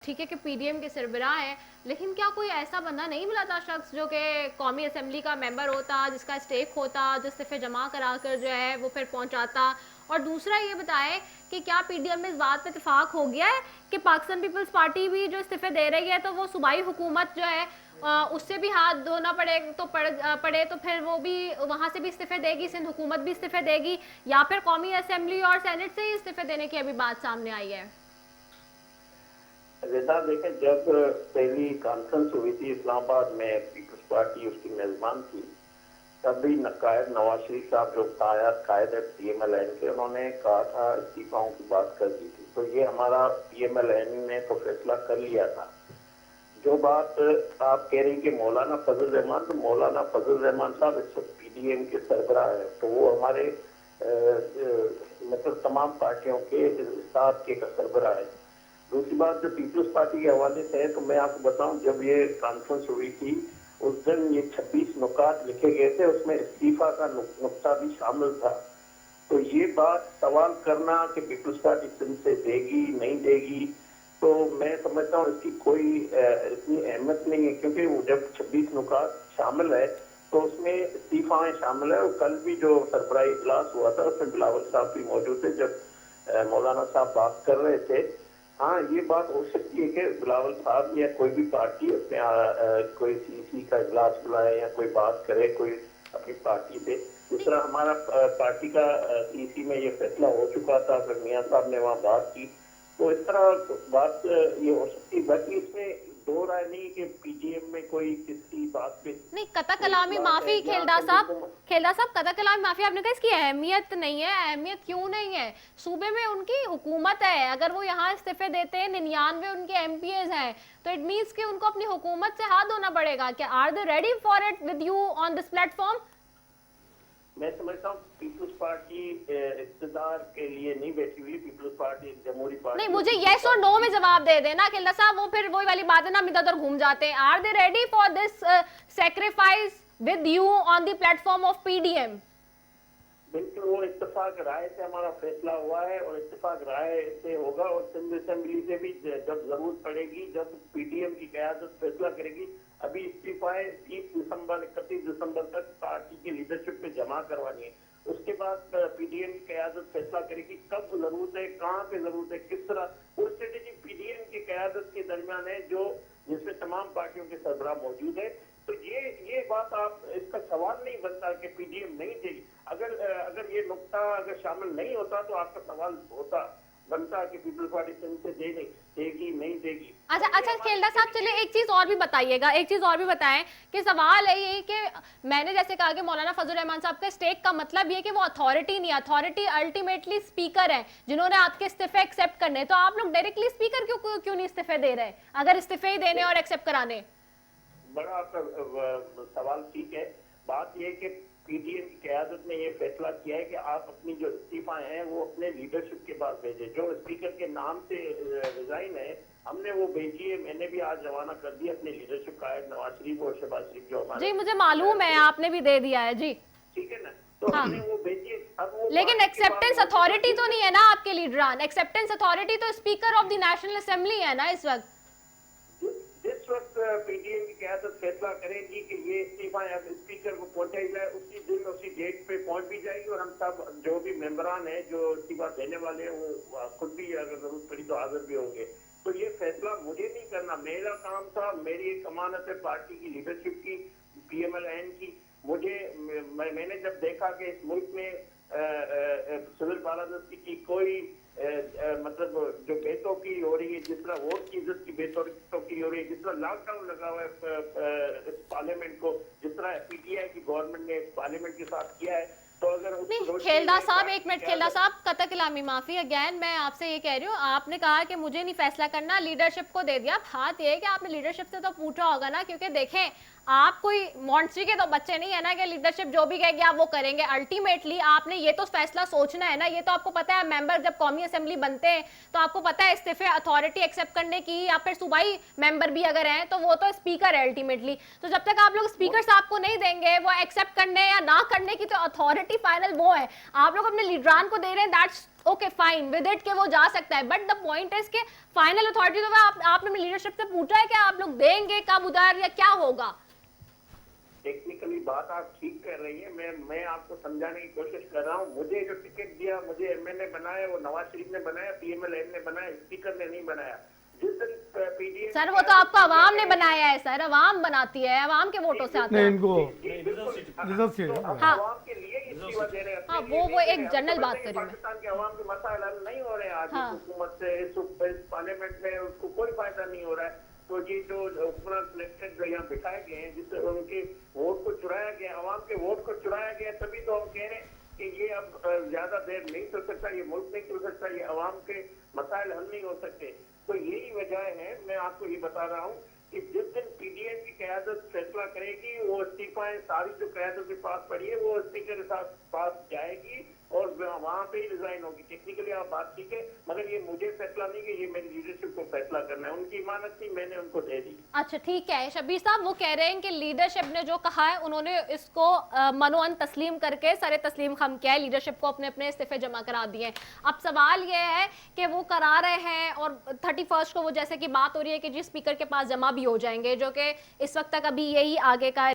ठीक है कि पीडीएम के सरबराह है, लेकिन क्या कोई ऐसा बंदा नहीं मिला था शख्स जो कि कौमी असम्बली का मेंबर होता, जिसका स्टेक होता, जो इस्तीफे जमा करा कर जो है वो फिर पहुंचाता? और दूसरा ये बताएं कि क्या पीडीएम में इस बात पे इतफाक हो गया है कि पाकिस्तान पीपल्स पार्टी भी जो इस्तीफे दे रही है तो वो सूबाई हुकूमत जो है उससे भी हाथ धोना पड़े तो फिर वो भी वहाँ से भी इस्तीफे देगी, सिंध हुकूमत भी इस्तीफे देगी, या फिर कौमी असम्बली और सेनेट से ही इस्तीफे देने की अभी बात सामने आई है? जैसा देखें, जब पहली कॉन्फ्रेंस हुई थी इस्लामाबाद में, पीपल्स पार्टी उसकी मेजबान थी, तब भी नायब नवाज शरीफ साहब जो कायद है पीएमएलएन के, उन्होंने कहा था इस्तीफाओं की बात कर दी थी। तो ये हमारा पीएमएलएन ने तो फैसला कर लिया था। जो बात आप कह रही कि मौलाना फजल रहमान, तो मौलाना फजल रहमान साहब इस वक्त पीडीएम के सरबराह है, तो वो हमारे मतलब तमाम पार्टियों के साथ के सरबराह है। दूसरी बात जो पीपल्स पार्टी के हवाले से है, तो मैं आपको बताऊं, जब ये कॉन्फ्रेंस हुई थी उस दिन ये 26 नुकात लिखे गए थे, उसमें इस्तीफा का नुक्ता भी शामिल था। तो ये बात सवाल करना कि पीपल्स पार्टी सिंध से देगी नहीं देगी, तो मैं समझता हूँ इसकी कोई इतनी अहमियत नहीं है, क्योंकि वो जब 26 नुकात शामिल है तो उसमें इस्तीफाएं शामिल है। और कल भी जो सरबराही इजलास हुआ था उसमें बिलावल साहब भी मौजूद थे, जब मौलाना साहब बात कर रहे थे। हाँ, ये बात हो सकती है कि बिलावल साहब या कोई भी पार्टी उसमें कोई सीसी का इजलास बुलाए या कोई बात करे कोई अपनी पार्टी से। जिस तरह हमारा पार्टी का सीसी में ये फैसला हो चुका था, फिर मियां साहब ने वहाँ बात की, तो इस तरह बात ये हो सकती है। बाकी इसमें दो राय नहीं कि पीडीएम में कोई किसी बात पे नहीं, कता कलामी माफी खेलदा साहब कता कलामी माफी आपने कहा, इसकी अहमियत नहीं है। अहमियत क्यों नहीं है? सूबे में उनकी हुकूमत है, अगर वो यहाँ इस्तीफे देते हैं, 99 उनके एमपीएज हैं, तो इट मीन्स कि उनको अपनी हुकूमत से हाथ धोना पड़ेगा। क्या are they ready for it with you on this platform? मैं समझता हूँ पीपल्स पार्टी इक़्तिदार के लिए नहीं बैठी हुई, पीपल्स पार्टी जमहूरी पार्टी। नहीं, मुझे यस और नो में जवाब दे देना खिल्ला साहब, वो फिर वही वाली बात है ना, इधर उधर घूम जाते हैं। Are they ready for this sacrifice with you on the platform of PDM? बिल्कुल, वो इत्तेफाक राय से हमारा फैसला हुआ है और इत्तेफाक राय से होगा। और सिंध असेंबली से भी जब जरूरत पड़ेगी, जब पीडीएम की क़यादत फैसला करेगी। अभी इस्तीफाएं 31 दिसंबर तक पार्टी की लीडरशिप पे जमा करवानी है। उसके बाद पीडीएम की क़यादत फैसला करेगी कब जरूरत है, कहाँ पे जरूरत है, किस तरह। वो स्ट्रेटेजी पीडीएम की क़यादत के दरमियान है, जो जिसमें तमाम पार्टियों के सरबराह मौजूद है। तो ये बात, आप इसका सवाल नहीं बनता कि पीडीएम नहीं देगी। अगर ये नुक्ता अगर शामिल नहीं होता तो आपका सवाल बनता कि पीपल्स पार्टी सिंध से देगी नहीं देगी। अच्छा खेलदा साहब, चलिए एक चीज और भी बताइएगा, एक चीज और भी बताएं कि सवाल है ये कि मैंने जैसे कहा कि मौलाना फजल रहमान साहब का स्टेक का मतलब ये कि वो अथॉरिटी नहीं, अथॉरिटी अल्टीमेटली स्पीकर है जिन्होंने आपके इस्तीफे एक्सेप्ट करने। तो आप लोग डायरेक्टली स्पीकर क्यों नहीं इस्तीफे दे रहे, अगर इस्तीफे ही देने और एक्सेप्ट कराने? बड़ा आपका सवाल ठीक है। बात यह कि पीडीएम की क़यादत ने यह फैसला किया है कि आप अपनी जो इस्तीफा हैं वो अपने लीडरशिप के पास भेजें। जो स्पीकर के नाम से रिजाइन है, हमने वो भेजी है। मैंने भी आज रवाना कर दिया अपनी लीडरशिप कायद नवाज शरीफ और शहबाज शरीफ जो हमारे। जी, मुझे मालूम है, आपने भी दे दिया है जी, ठीक है ना। तो हाँ। हमने वो भेजी। लेकिन एक्सेप्टेंस अथॉरिटी तो नहीं है ना आपके लीडरान, एक्सेप्टेंस अथॉरिटी तो speaker of the national assembly है ना इस वक्त। जिस वक्त पीडीएम की क़यादत फैसला करेगी कि ये इस्तीफा अब स्पीकर को पहुंचाई जाए, उसी दिन उसी डेट पे पहुंच भी जाएगी। और हम सब जो भी मेंबरान हैं जो इस्तीफा देने वाले हैं, वो खुद भी अगर जरूरत पड़ी तो हाजिर भी होंगे। तो ये फैसला मुझे नहीं करना, मेरा काम था। मेरी एक अमानत है पार्टी की लीडरशिप की, पीएमएलएन की। मैंने जब देखा कि इस मुल्क में सिविल बालादस्ती की कोई मतलब जो बेतौकीरी हो रही है, जिस तरह वोट की इज्जत की बेतौकीरी हो रही है, जिस तरह लॉकडाउन लगा हुआ है इस पार्लियामेंट को, जिस तरह पीटीआई की गवर्नमेंट ने इस पार्लियामेंट के साथ किया है, तो अगर नहीं खेलदा साहब, एक मिनट खेलदा साहब, कतई कलामी माफी अगेन, मैं आपसे ये कह रही हूँ, आपने कहा कि मुझे नहीं फैसला करना, लीडरशिप को दे दिया। बात ये है कि आपने लीडरशिप से तो पूछा होगा ना, क्योंकि देखें आप कोई मॉन्स्ट्री के तो बच्चे नहीं है ना कि लीडरशिप जो भी कहेगी आप वो करेंगे। अल्टीमेटली आपने ये तो फैसला सोचना है ना, ये तो आपको पता है मेंबर जब कौमी असेंबली बनते हैं तो आपको पता है इस्तीफे अथॉरिटी एक्सेप्ट करने की, या फिर सूबाई मेंबर भी अगर हैं तो वो तो स्पीकर है अल्टीमेटली। तो जब तक आप लोग स्पीकर साहब को नहीं देंगे वो एक्सेप्ट करने या ना करने की, तो अथॉरिटी मेजोरिटी फाइनल वो है, आप लोग अपने लीडरान को दे रहे हैं, that's okay fine with it, के वो जा सकता है, बट द पॉइंट इज के फाइनल अथॉरिटी तो आपने अपनी लीडरशिप से पूछा है कि आप लोग देंगे कब उधर या क्या होगा? टेक्निकली बात आप ठीक कर रही है, मैं आपको समझाने की कोशिश कर रहा हूँ। मुझे जो टिकट दिया, मुझे एमएनए बनाया, वो नवाज शरीफ ने बनाया, पीएमएलएन ने बनाया, स्पीकर ने नहीं बनाया। जिस दिन पीडीएम सर वो तो आपको आवाम ने बनाया है सर, आवाम बनाती है, आवाम के वोटों से आता नहीं, है। इनको रिजर्व रिजर्व सीट तो है। हाँ। आवाम के लिए इस्तीफा दे रहे हैं। हाँ, अपने लिए वो नहीं एक दे रहे। जनरल आपको बात पता है करी मैं। पाकिस्तान के अवाम के मसाइल हल नहीं हो रहे हैं आज हाँ। इस हुकूमत से, इस पार्लियामेंट में उसको कोई फायदा नहीं हो रहा है। तो ये जो हुकूमत इलेक्टेड जो यहाँ बिठाए गए हैं, जिससे उनके वोट को चुराया गया, अवाम के वोट को चुराया गया, तभी तो हम कह रहे हैं कि ये अब ज्यादा देर नहीं चल सकता, ये मुल्क नहीं चल सकता, ये अवाम के मसाइल हल नहीं हो सकते। तो यही वजह है, मैं आपको ये बता रहा हूँ कि जिस दिन पीडीएम की क़यादत फैसला करेगी, वो इस्तीफाएं सारी जो क़यादत के पास पड़ी है वो स्पीकर के साथ पास जाएगी और वहां पे ही रिजाइन होगी। टेक्निकली आप बात ठीक है, मगर ये मुझे फैसला नहीं कि ये मेरी लीडरशिप को फैसला करना है। उनकी इमानत थी, मैंने उनको दे दी। अच्छा ठीक है, शब्बीर साहब वो कह रहे हैं कि लीडरशिप ने जो कहा है उन्होंने इसको मनोअन तस्लीम करके सरे तस्लीम खम किया है, लीडरशिप को अपने अपने इस्तीफे जमा करा दिए हैं। अब सवाल ये है कि वो करा रहे हैं और 31 को वो जैसे कि बात हो रही है कि जी स्पीकर के पास जमा भी हो जाएंगे, जो कि इस वक्त तक अभी यही आगे का